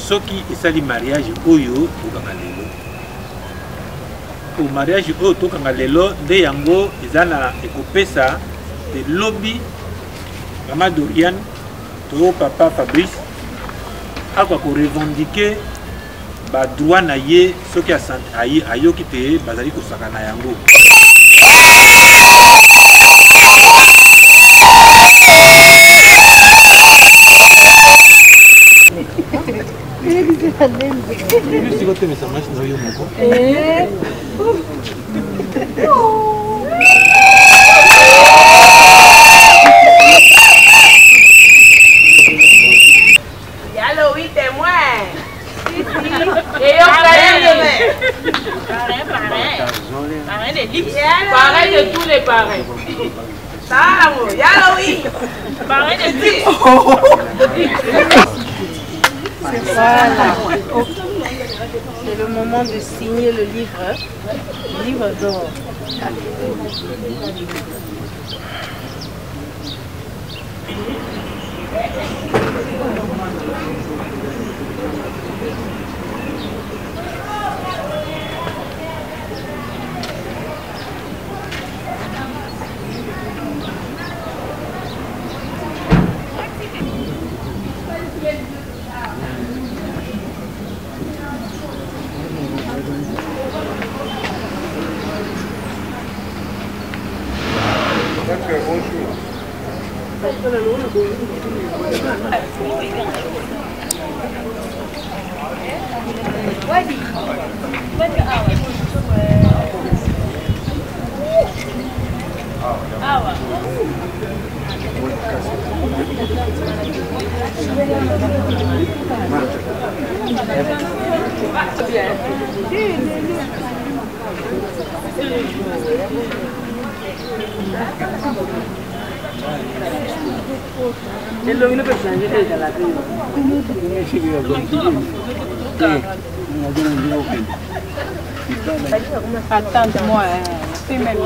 Soki isali mariage oyo tokanga lelo. Au mariage oyo tokanga lelo nde yango ezana ekopesa de lobby Maman Dorian to papa Fabrice akwa ko revendiquer ba droit na ye soki ayoki te bazali kosaka na yango. Pareil de tous les pareils. Pareil de Voilà. C'est le moment de signer le livre d'or. Attends-moi, c'est même.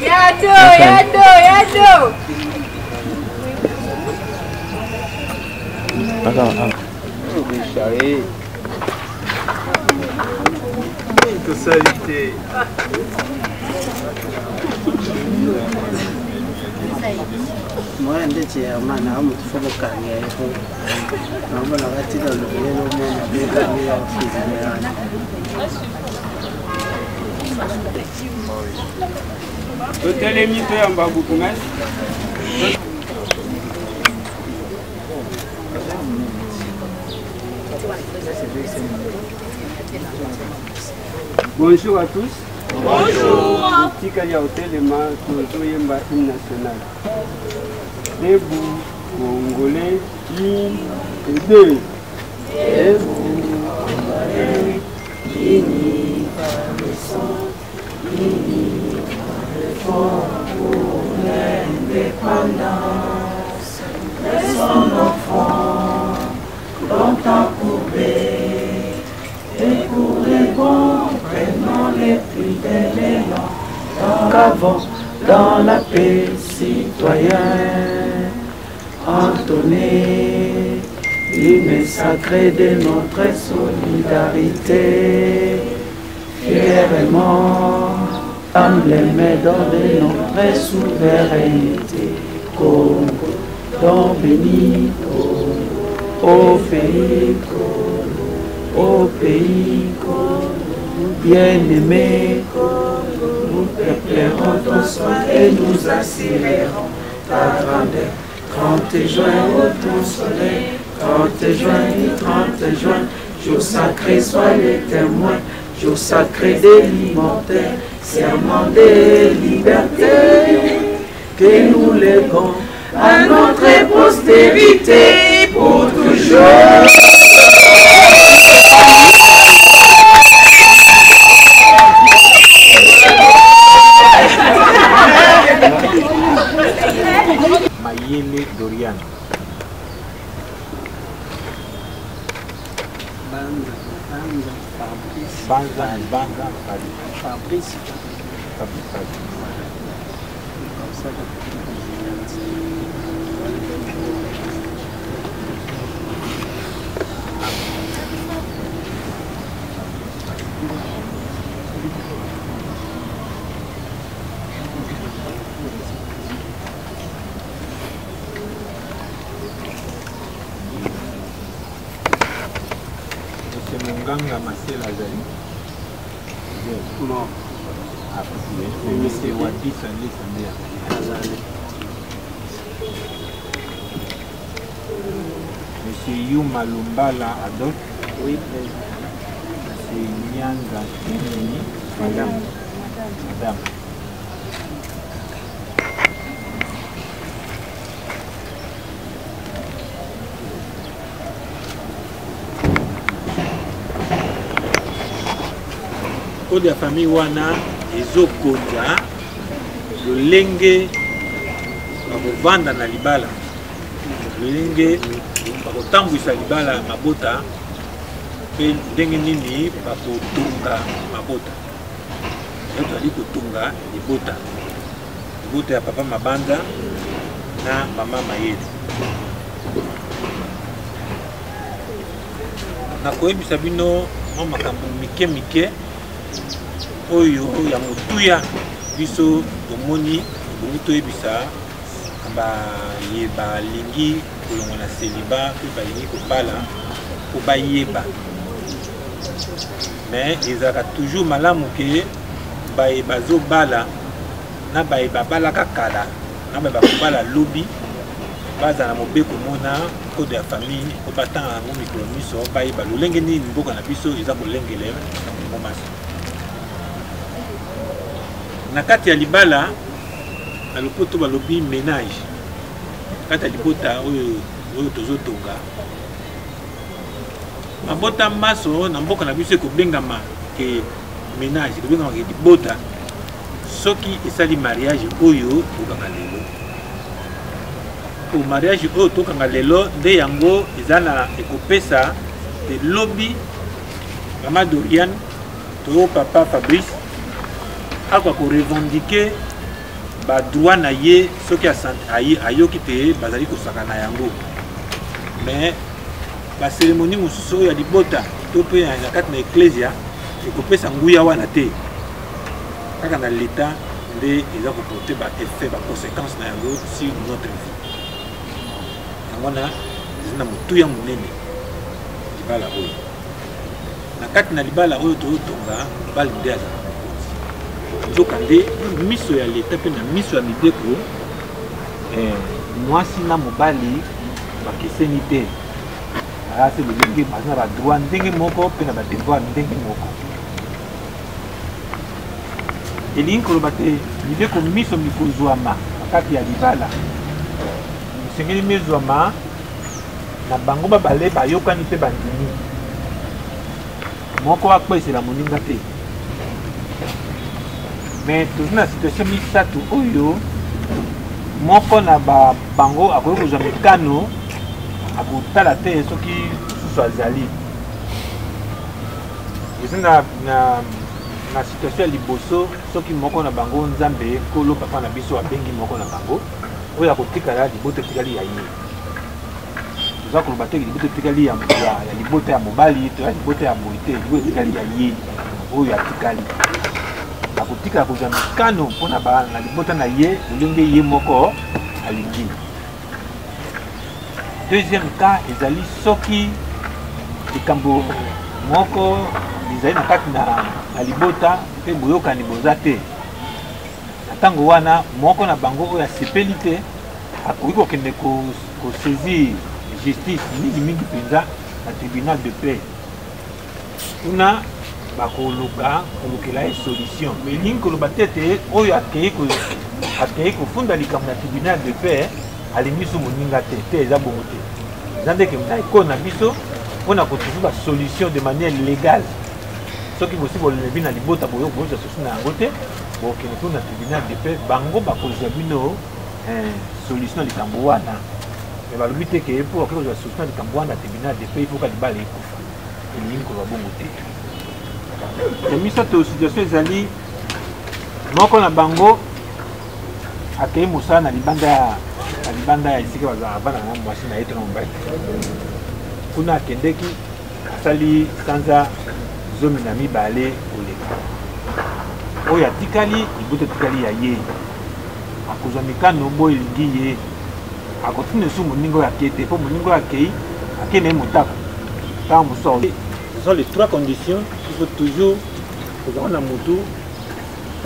Yado. Salité. Moi, je suis un homme qui fait le carrière. Je suis un Bonjour à tous. Bonjour. Tika ya hotelema tozoyemba hymne national. Debout, Congolais, une et deux. Debout, Congolais, unis par le sang, unis par le fort pour l'indépendance. Laissons nos fronts longtemps courbés, et pour les bons, prenons les plus belles éléments. Qu'avant, dans la paix citoyenne, entonner l'hymne sacré de notre solidarité. Fièrement, emblème dans notre souveraineté. Congo, don béni, au pays, au pays, bien-aimé, nous préparerons ton soin et nous assurerons ta grandeur. 30 juin, au ton soleil, 30 juin, 30 juin, jour sacré, sois les témoins, jour sacré de l'immortel, serment de liberté, que nous léguons à notre postérité pour toujours. Mayele Dorian. Banza Fabrice. Munganga Marcel Azali. Non. Monsieur Wadi Sandé Sandéa. Monsieur Yuma Lumbala Adolphe. Oui. Monsieur Nyanga Kini. Madame. Kode ya famille wana ezokonza lolenge bakovanda na libala, lolenge bakotambwisa libala ya mabota mpe ndenge nini bakotunga mabota. Yo tozali kotunga libota ya papa Mabanza na mama Mayele. Nakoyebisa bino mwa makambo mike oyo ya motuya biso tomoni bongi toyebisa balingi kolonga na seliba mpe balingi kobala po bayeba, mais ezalaka toujours malamu ke bayeba azobala na bayeba balaka kala na bayeba kobala lobi bazala mobeko mona kode ya famille po batanga yango mikolo miso bayeba lolenge nini mboka na biso eza kolengele momasi. Na kati ya libala na lopoto balobi ménage, kati ya libota oyo tozotonga mabota maso na mboka na biso ekobengama ke ménage, ekobengama ke libota soki esali mariage oyo tokanga lelo. Po mariage oyo tokanga lelo nde yango eza na ekopesa te lobi mama Dorian to papa Fabrice akwa ko revendiquer ba droit na ye soki ayoki te bazali kosaka na yango, mais ba cérémonie mosusu ya libota to pe na kati na ecclesia ekopesa nguya wana te, kaka na l'état nde eza koporter ba effet ba conséquences na yango sur notre vie. Yango na zina motuya monene libala oyo, na kati na libala oyo toyotonga bali nde aza nzokande miso ya leta mpe na miso ya mideko mwasi na mobali bakeseni te, ayase lolenge baza na badroit ndenge moko mpe na badevoir ndenge moko. elingi koloba te mibeko miso mikozwama kati ya libala misengeli mizwama na bango babale bayokani mpe bandimi moko akwesela moninga te mais tozi na situation misatu oyo moko na bango akoki kozwa mikano akotala te soki mosusu azali eza na situation ya liboso soki moko na bango nzambe kolo papa na biso abengi moko na bango oyo akotikala libota etikali ya ye toza koloba te libota etikali ya libota ya mobali to ya libota ya moi te libota etikali ya ye oyo atikali akotikala kozwa mikano mpona na libota na ye lolenge ye moko alingi. Deuxième cas ezali soki likambo moko bizali na kati na libota mpe boyokani boza te na ntango wana moko na bango oyo asepeli te akoki kokende kosaisir justice mingimingi mpenza na tribunal de paix kuna bakolokela ye solution mais elingi koloba te te oyo akei kofunda likambo na tribunal de paix alingi so moninga te eza bongo te eza ndeke na ekolo na biso mpona kotrouve basolution de manière légale soki bosi bolebi na libota boyozwa solution na yango te bokende kuna na tribunal de paix bango bakozwa bino solution na likambo wana me balobi te ke mpo akoki kozwa solution na likambo wana na tribunal de paix ifoka libala ekufa elingi koloba bongo te ya misato situation ezali moko na bango akei mosala na libanda ya esika bavanda na mwasi na ye to na mobali kuna akendeki asali sanza 12 koleka oyo atikali libota etikali ya ye akozwa mikano boyo elingi ye akotuna esu moninga oyo akei te mpo moninga oyo akei akei na ye motako ntango mosusu. Ce sont les trois conditions il faut toujours kozala na motu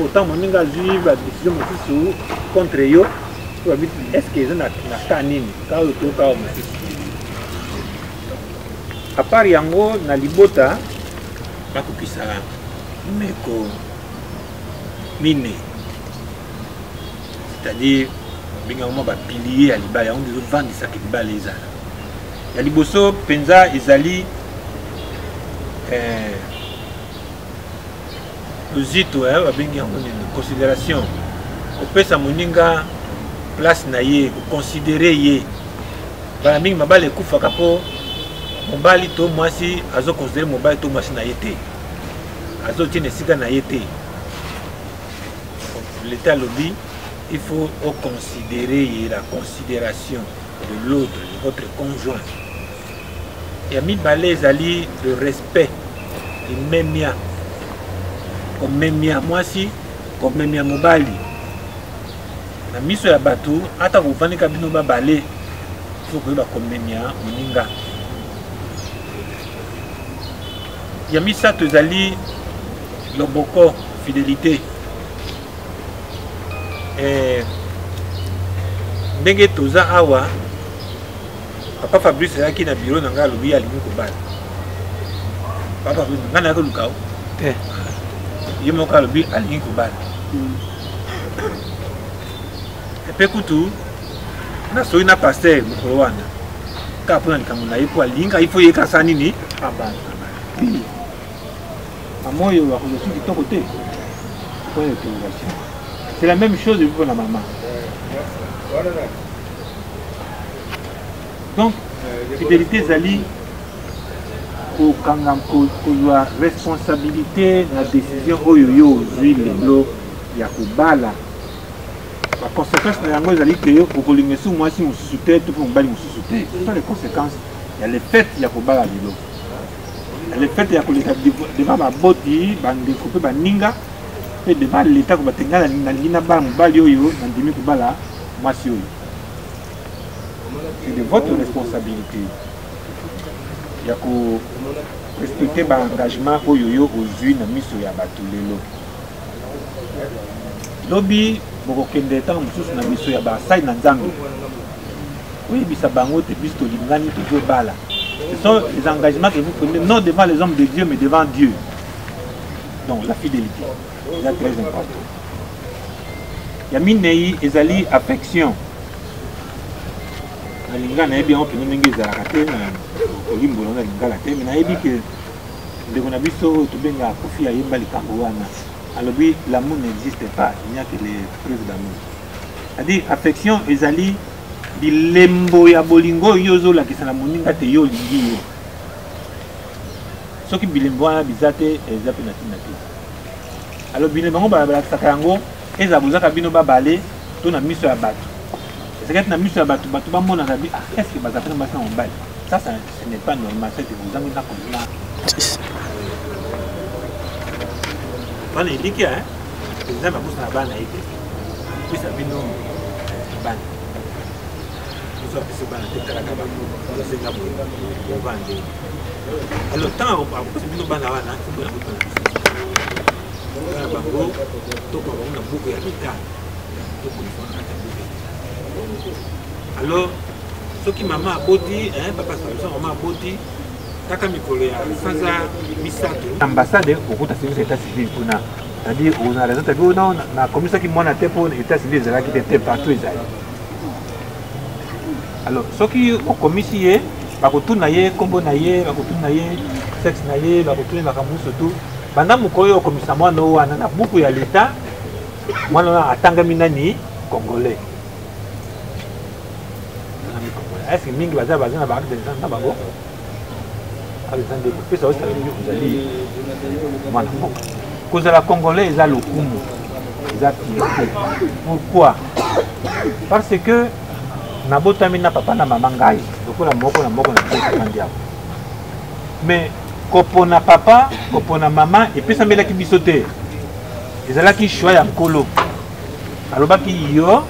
autant moninga azwi badécision mosusu contre yo babi estce eza na ka nini ka oyo to ka oyo mosusu apart yango na libota bakokisa meko mine c'est-à-dire bengaka mwa bapilier ya libala yango ezovandisaka libala ezala ya liboso mpenza ezali lozito babengi yango nini considération kopesa moninga place na ye koconsidere ye bala mingi mabala ekufaka mpo mobali to mwasi azoconsidere mobali to mwasi na ye te azotiena esika na ye te l'état alobi il faut considérer la considération de l'autre de votre conjoint ya mibale ezali le respect ememia komemia mwasi komemia mobali na miso ya bato ata kofandika bino babale fo koyeba komemia moninga ya misato ezali loboko fidélité ndenge toza awa papa Fabrice ayaki na bureau na ngai alobi alingi kobala papa Fabrice ngai nayaki luka te ye moko alobi alingi kobala epe kutu nasoki na paster mokolo wana kaka mpona likambo na ye mpo alinga ifo yekasa nini abala mama oyo bakozwa soki kitoko te point d'interrogation c'est la même chose pour la maman. Donc fidélité zali kozwa responsabilité na décision oyo yo ozwi lelo ya kobala baconséquence na yango ezali ke yo okolinga esu mwasi mosusu te to mpo mobali mosusu te. Ce sont les conséquences ya le fait ya kobala lelo le fait ya koleka devant baboti bandeko mpe baninga mpe devant l'état kobatenga nalingi nabala mobali oyo nandimi kobala mwasi oyo. C'est de votre responsabilité ya korespecte baengagement oyo yo ozwi na miso ya bato lelo. Lobi bokokende ntango mosusu na miso ya basali na nzambe oyebisa bango te biso tolingani tozobala. Ce sont les engagements que vous prenez non devant les hommes de Dieu mais devant Dieu. Donc la fidélité. C'est très important. Yaminei ezali affection. Nalinga na yebi on pino ndenge ezalaka te na kolimbola na lingala te mais nayebi ke ndeko na biso tobenga kofi ayemba likambo wana alobi l'amour n'existe pas, il n'y a que les preuves d'amour. C'est-à-dire affection ezali bilembo ya bolingo yozo la kisana moninga te yo lingi yo. Soki bilembo wana bizate ezape na tina te. Alors bilembo bango ba saka yango eza bozaka bino babale to na miso ya bato. C'est que na miso ya bato bato ba mona na bi est-ce que bazapena basa mbali. Ça ce n'est pas normal, c'est que vous avez na comme là. Bana iliki hein. Vous avez musa bana ite. Bisa bino bana. Musa bisa bana te kala kaba. C'est nga bo. Bande. Alors tant on parle parce que bino bana wana c'est bon pour nous. Bana bango to ko na buku ya bita. To ko fona ta buku. Alors ce qui maman a boti hein papa ça maman a boti taka mikolo ya faza misato ambassade okuta service état civil kuna c'est-à-dire on a raison tabi on na commission qui mona te pour état civil zala qui était partout ezali. Alors ce qui au commission bakotuna ye kombo na ye bakotuna ye sexe na ye bakotuna bakamu surtout banda mukoyo au commission mwana wana na buku ya l'état mwana atangami nani congolais. Est-ce que mingi baza na banque de gens na bango Alexandre depuis ça aussi vous allez voilà cause la congolais ils a le kumu ils a piété. Pourquoi? Parce que na botami na papa na maman ngai donc na moko na teka mais kopona papa kopona maman et puis ça mela ki bisote ezala ki choix ya nkolo alobaki yo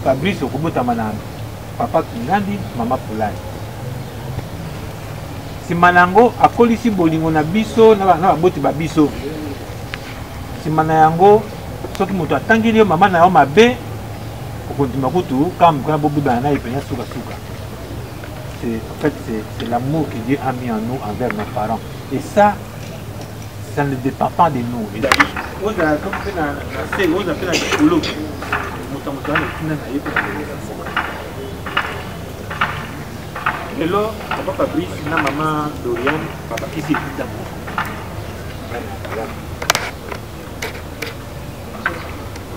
Fabrice okobota manana papa Kingandi, maman Poulani. Si manango akolisi bolingo na biso na boti ba biso. Si manango soki moto atangeli yo mama na yo mabe okondima kutu comme quand bobu bana ipenya suka suka. C'est en fait c'est l'amour que Dieu a mis en nous envers nos parents. Et ça ne dépend pas de nous. On a comme fait na c'est on a fait la kolo. Moto moto na kina na yepo. Hello, papa Fabrice, na maman Dorian, papa qui s'est dit d'amour.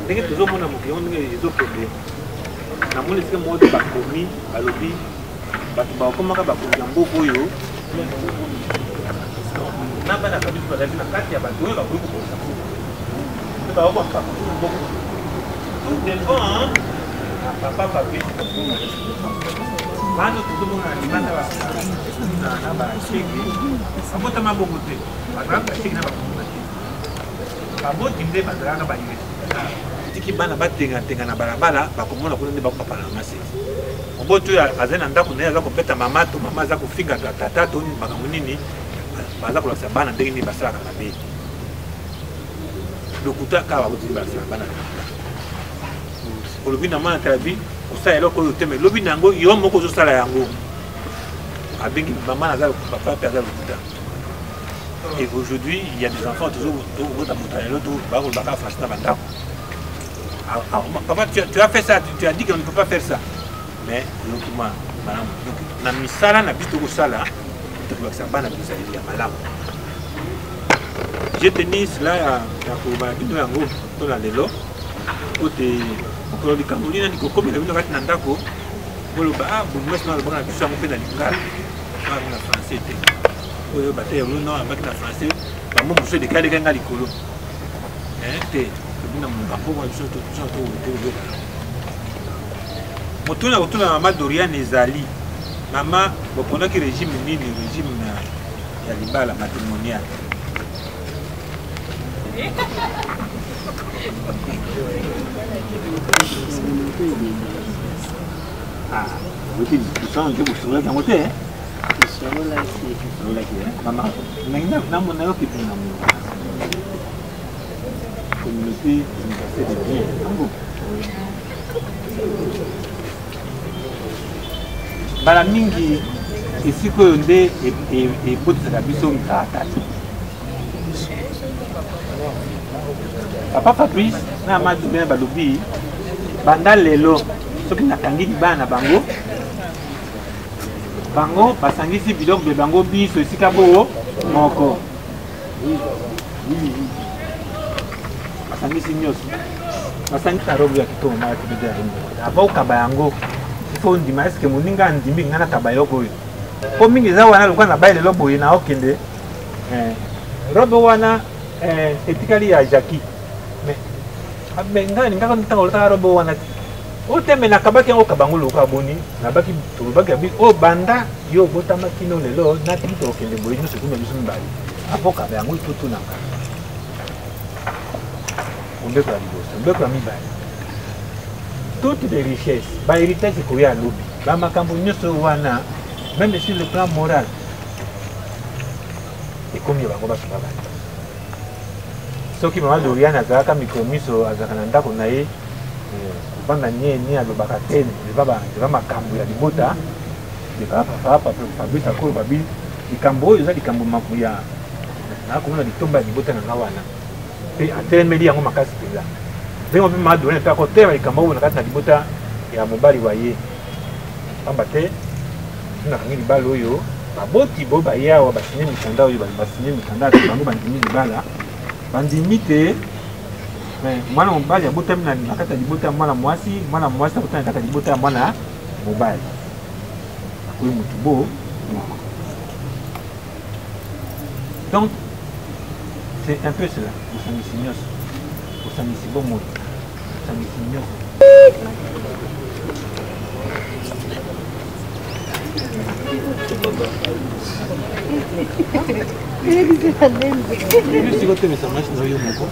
Dès que toujours mon amour, on a des autres problèmes. Na mon esprit moi de bakomi, alobi, batu ba okoma ka bakomi jambo boyo. Na bana ka biso la na kati ya batu ba boyo ko sa. Tu ba okoma ka boyo. Tout dépend papa Fabrice. Mano tout le monde a demandé à la chèque. Abota mabongo te. Bazaka chèque na bakomati. Aboti nde bazaka ba yé. Tiki bana batenga tenga na balabala bakomona kuna nde bakopapa na masi. Oboto ya azena ndako na yazako peta mama to mama zako finga tata to ni bakamu nini bazako la sabana ndenge ni basaka mabe. Lokuta ka baboti basaka bana. Olobi na mana talabi ça est là que le thème lobi nango yo moko zo sala yango abengi maman azal papa perdre le temps. Et aujourd'hui il y a des enfants toujours au ta montagne l'autre ba ko baka fasta banda. Papa tu as fait ça, tu as dit qu'on ne peut pas faire ça. Mais lokiman madame donc na misala na bitu ko sala to ko ça bana bisa ya malamu. J'ai tenu cela à ko ba bitu yango to la lelo côté pour les Camerounais, ils ont comme ils ont fait n'andako. Pour le bas, vous me semblez bien que ça me fait dans les gars. Pas en français. Pour le bataille, nous non, avec la français. Bah moi, monsieur des gars, les gars, les colos. Hein, t'es, vous n'avez pas pour moi, je suis tout. Moi, tout la maman Dorian et Zali. Maman, bon pendant que le régime ni le régime na yaliba la matrimoniale. Ah, vous dites, vous sentez que vous serez dans votre tête, hein? Vous serez là, c'est maman. Maintenant, mon ami qui est dans mon communauté, c'est de bien. Bala mingi, ici que on est et pour te faire biso ngata. papa Fabrice na Amadou bien balobi banda lelo soki nakangi libana bango bango basangisi biloko de bango biso esika bo moko basangisi nyonso basangisa robe ya kitoko maya kibede ya ringo ava okaba yango ifo ndima eske moninga ndimi nga nakaba eloko oyo po mingi eza wana lokwa na bai lelo boye na okende robe wana etikali ya Jackie mais nga ningaka ntango lotaka robe wana oteme nakabaki yango kabango loka boni nabaki tolobaki ya bi o banda yo botama kino lelo natiki tokende boye nyonso kuna biso mibali avokaba yango itotunaka mbeko ya liboso mbeko ya mibali toutes les richesses bahéritage ekoya alobi bamakambo nyonso wana même sur le plan moral ekomi ya bango baso babali soki mama Doriane azalaka mikro miso azalaka na ndako na ye banda ni alobaka te eza makambo ya libota papa Fabrice akolo babi likambo oyo eza likambo ya nakomona litomba ya libota na nga wana mpe atelemeli yango makasi mpenza ndengo mpe mama Doriane mpe akotema likambo oyo na kati na libota ya mobali wa ye pamba te nakangi libala oyo baboti boyo baye awa basinye mikanda oyo basinye mikanda bango bandimi libala bandimi te mwana mobali abotami na kati ya libota ya mwana mwasi abotami na kati ya libota ya mwana mobali akoyi motu bo donc c'est un peu cela bosangisi nyonso bosangisi bomoi bosangisi nyonso siko temesa mashine oyo moko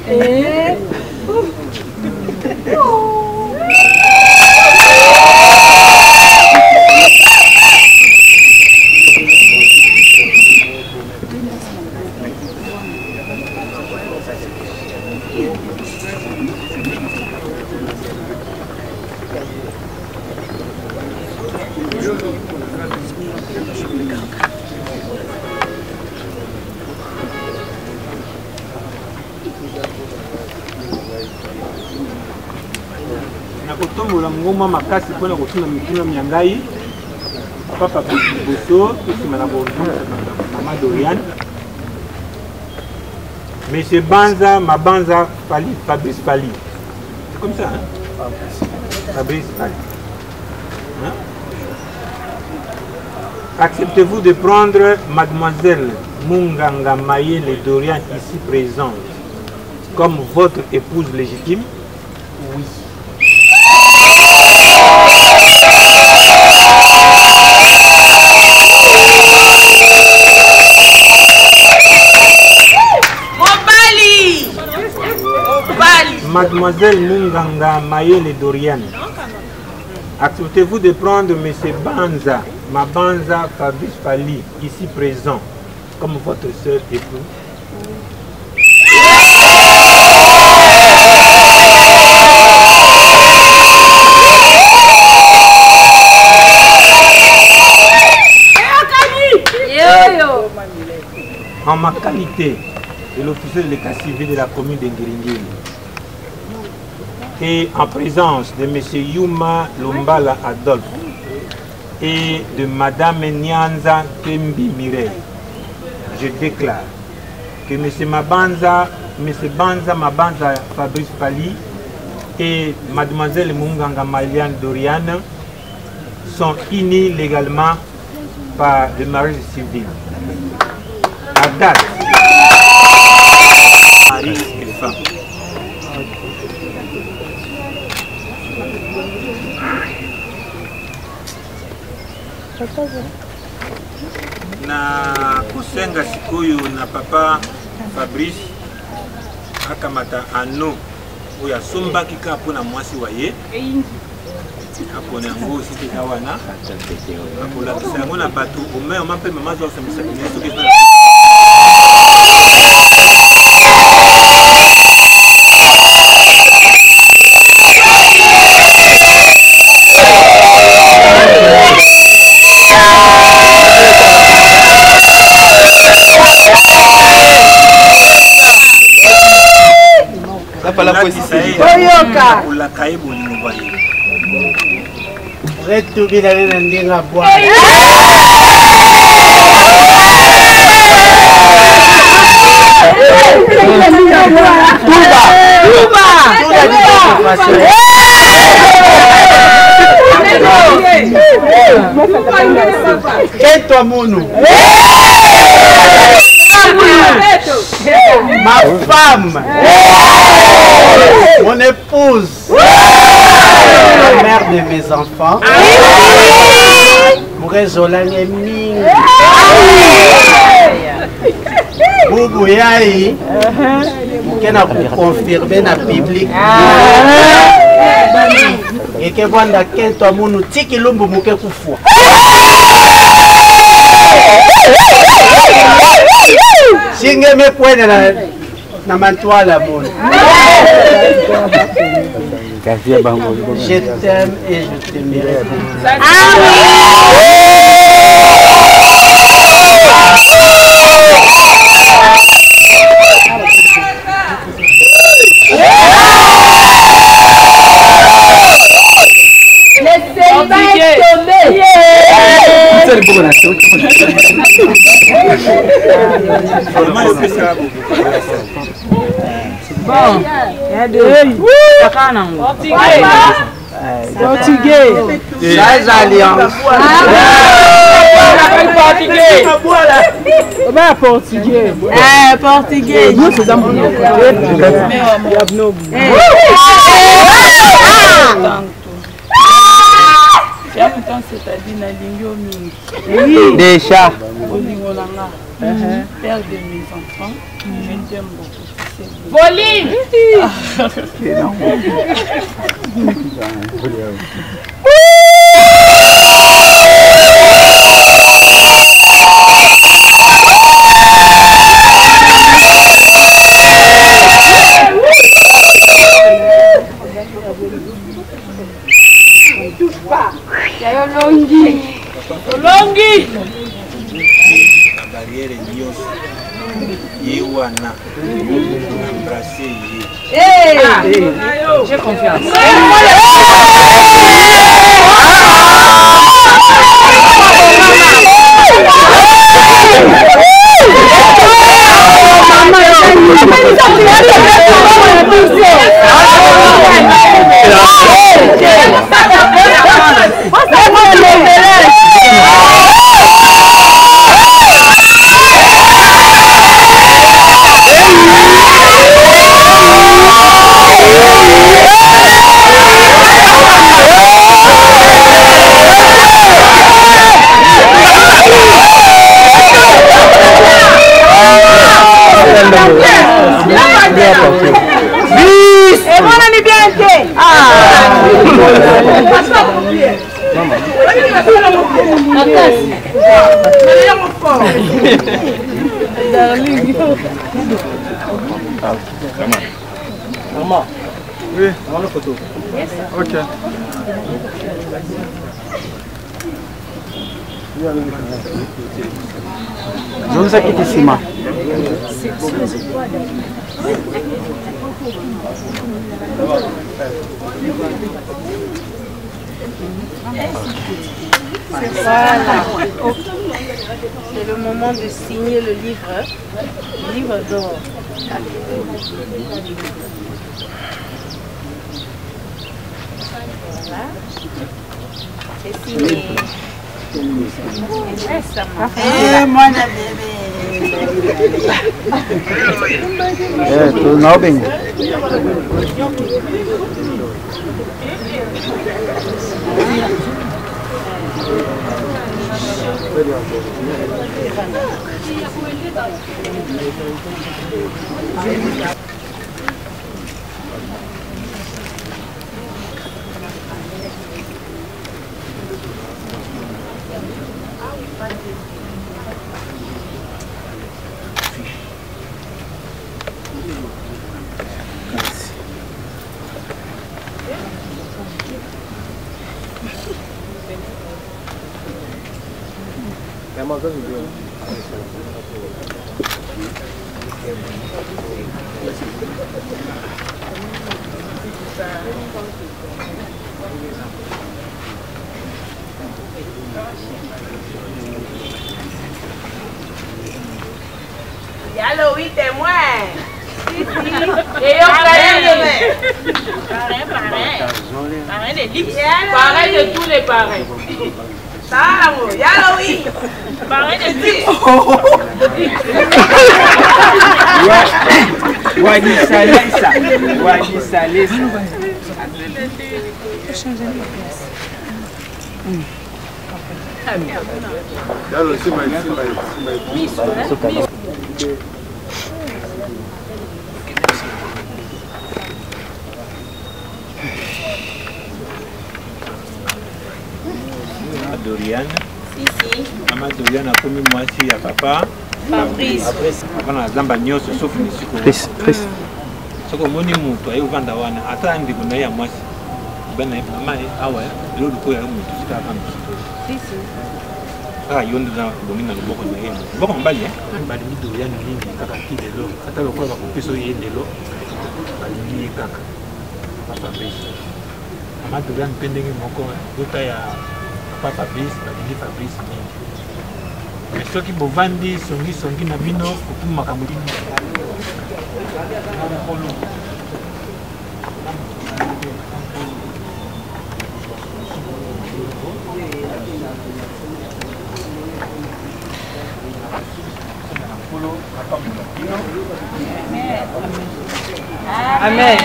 nakotombola ngoma makasi mpona kotuna mituna ya ngai papa liboso tosima na mama Doriane monsieur Banza Mabanza Fabrice Fali c'est comme ça hein? Fabrice Fali hein? Acceptez-vous de prendre mademoiselle Munganga Mayele Doriane ici présente comme votre épouse légitime? Oui. Mademoiselle Munganga Mayele Doriane, acceptez-vous de prendre M. Banza, Mabanza Fabrice Fali, ici présent, comme votre seul époux? En ma qualité de l'officier de l'état civil de la commune de Ngiringiri et en présence de M. Yuma Lombala Adolphe et de Mme Nyanza Tembi Mireille, je déclare que M. Banza Mabanza Fabrice Fali et Mademoiselle Munganga Mayele Doriane sont unis légalement par le mariage civil. À date, mari et femme. Na kusenga sikoyo na papa Fabrice akamata ano oyo asombaki kaka mpona mwasi wa ye apona yango osi teka wana akolakisa yango na bato omema mpe mama azwa kosambisa bino soki Oyoka. Olakaye bolingo ba ye. Retubi na nena ndinga bwana. Qu'est-ce mono? Ma femme, mon épouse, la mère de mes enfants, Mourezolange Ming, Boubou Yahi, qui n'a pas confirmé dans la Bible. Et que Wanda Kento Mono Tiki Lumbu Muke Kufua. Singe me puede na mantoile Mono. Je t'aime et je t'aimerai. Bon, il y a deux. Portugais. Ça alliance. Portugais. Portugais. Portugais. Nous c'est des chats. Père de mes enfants, je t'aime beaucoup. Voline! Longi! La barrière nyonso ye wana embrasser ye. J'ai confiance. Et mon ami bien été. Maman. Oui. Maman, la photo. Ok. Je vous ai quitté Sima. Voilà. C'est le moment de signer le livre d'or. Voilà. C'est signé. Tu não bem. Allô, oui, témoin. Et on pareil de l'X. Pareil de tous les pareils. Ça, yallo, oui. Pareil de tous. Wadi Salesa. Dorian. Si. Maman Dorian a commis moi aussi à papa. Fabrice. Avant la zamba nyoso sauf ni siko. Chris. Soko moni mutu ayo vanda wana ata ndi kuna ya mwasi. Bana mama awa lolo ko ya mutu sika kama. Si. Ah yondo na bomina loboko na yeye. Boko mbali bali mi Dorian mingi kaka kilelo. Ata lokwa ba kupeso yendelo. Bali mi kaka. Papa Fabrice. Mama Dorian pendenge moko yota ya Papa Fabrice, balingi Fabrice mingi. Mais soki bovandi songi na bino kokuma kamulini. Amen.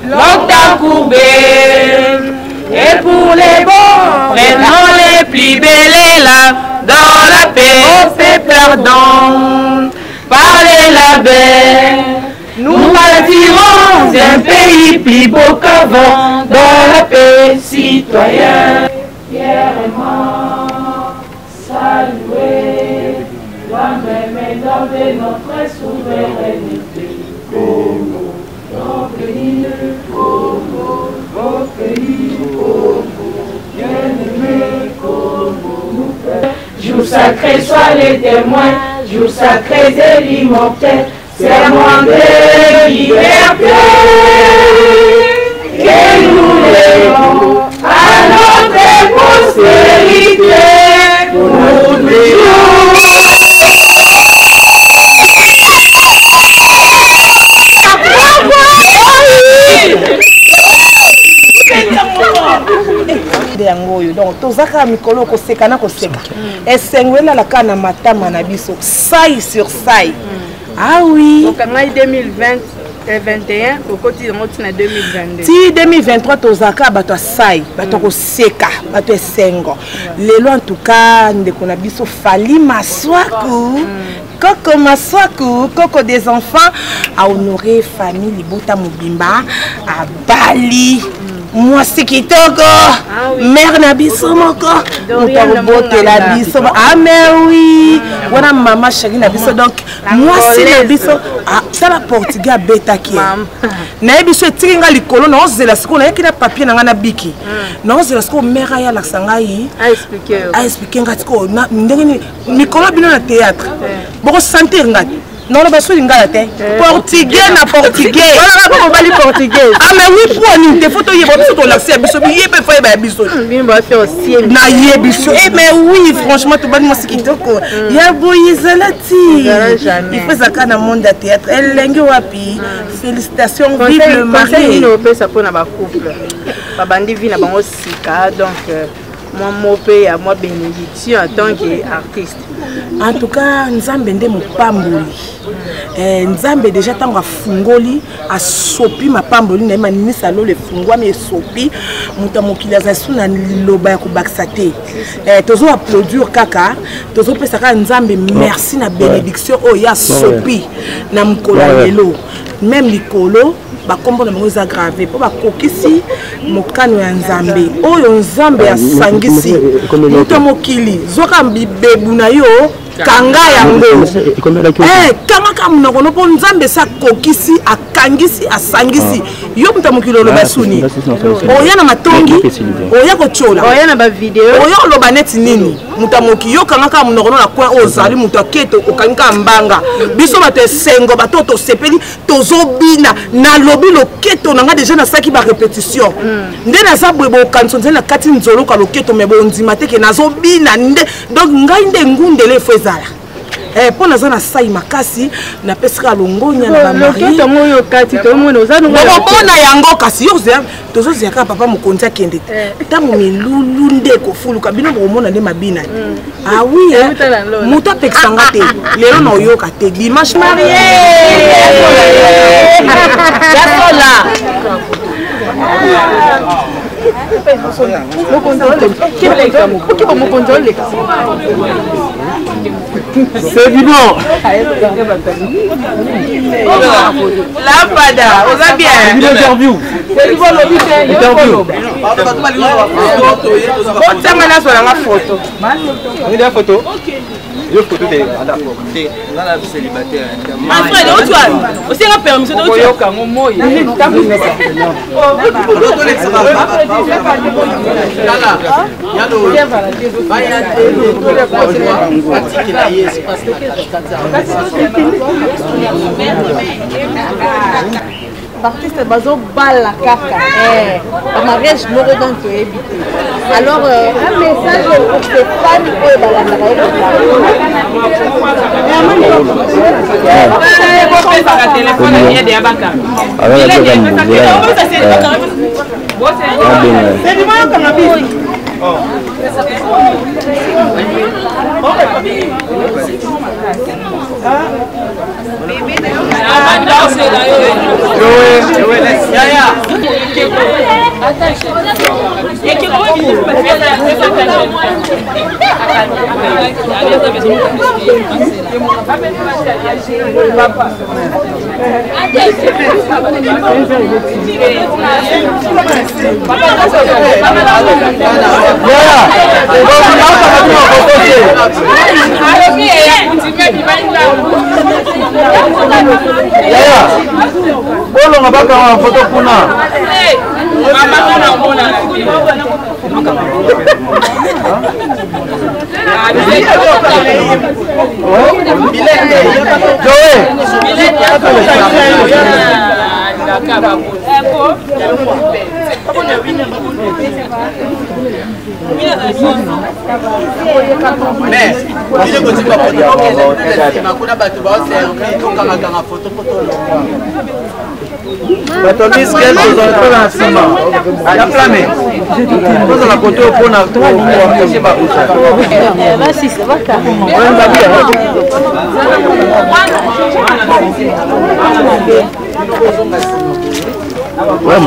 Longtemps courbé, et pour les bons, prenons les plus belles là, dans la paix, on fait pardon, parlez la paix. Nous bâtirons un pays plus beau qu'avant, dans la paix, citoyens. Fièrement, saluer, la même dans de notre souveraineté. Congo, mon pays, Congo, mon pays, Congo, bien-aimé Congo, nous faisons. Jour sacré, sois les témoins, jour sacré de l'immortel, serment de liberté, que nous léguons à notre postérité, pour nous toujours. Donc tozaka mikolo koseka na koseka esengwela la kana matama na biso sai sur sai. Ah oui, Donc en 2020 et 21 au quotidien on est 2022. ti 2023 tozaka bato sai bato koseka bato esengo lelo en tout cas ndeko na biso Fally Maswaku Coco Maswaku, Coco des enfants, a honoré famille Libota Mobimba à Bali. Moi c'est Kitoko, mère Nabiso Moko, Moutarbote la biso. Ah mais oui, voilà maman chérie Nabiso. Donc moi c'est Nabiso. Ah ça la portugais bêta qui est. Nabiso tiringa likolo na ozela siko na yaki na papier na ngana biki. Na ozela siko mère ya la sangai. A expliquer ngatiko na ndenge mikolo bino na théâtre. Boko sentir ngati. Non, le basso lingala te. Portugais na portugais. Voilà comment on va les portugais. Ah mais oui pour nous des photos y va sur l'accès biso y peut faire ba biso. Bien va faire aussi. Na y biso. Eh mais oui franchement tout bon moi c'est kitoko. Ya boyizalati. Il faut ça kana monde de théâtre. Elle lengi wapi. Félicitations vive le mari. Il ne peut ça pour na ba couple. Ba bandi vi na bango sika donc moi mon père à moi bénédiction en tant qu'artiste. En tout cas nzambe nde mopamboli. Nzambe déjà tango afungoli asopi mapamboli na manini salo le fungwa mais sopi muta mokili azasu na liloba ya kubakisa te. Tozo applaudir kaka, tozo pesa ka nzambe merci na bénédiction o ya sopi na mkola lelo. même likolo bakombo na bango eza grave mpo bakokisi mokano ya nzambe oyo nzambe asangisi moto mokili zoka bibebu na yo kanga yango kangaka monoko no mpo nzambe esa kokisi akangisi asangisi yo moto mokili oloba suni oya na matongi oya kochola oya na bavideo oya oloba neti nini moto mokili yo kangaka monoko no na kwe ozali moto akete okangika mbanga biso bato esengo bato tosepeli tozobina nalobi loketo nanga deja nasalaki barépétition nde naza boye bokanisa nzali na kati nzoloka loketo me bondima teke nazobina nde donc ngai nde ngundele efo ezala mpo naza na sai makasi napesaka longonya na bamariobomona yango kasi yo tozoziyaka papa mokonzi akende te ntango milulu nde ekofuluka bino bokomona nde mabina awi moto apekisanga te lelo na oyoka te dimanche marie yasola c'est évident. Lapada, on va bien. Interview. Interview. Photo. Deux photos de célibataire. Aussi la permission de Baptiste bazo bala kaka mariage moko donc toyebi alors un message pour ces fans oyo balandaka Bolonga baka wa photo kuna. Ouais,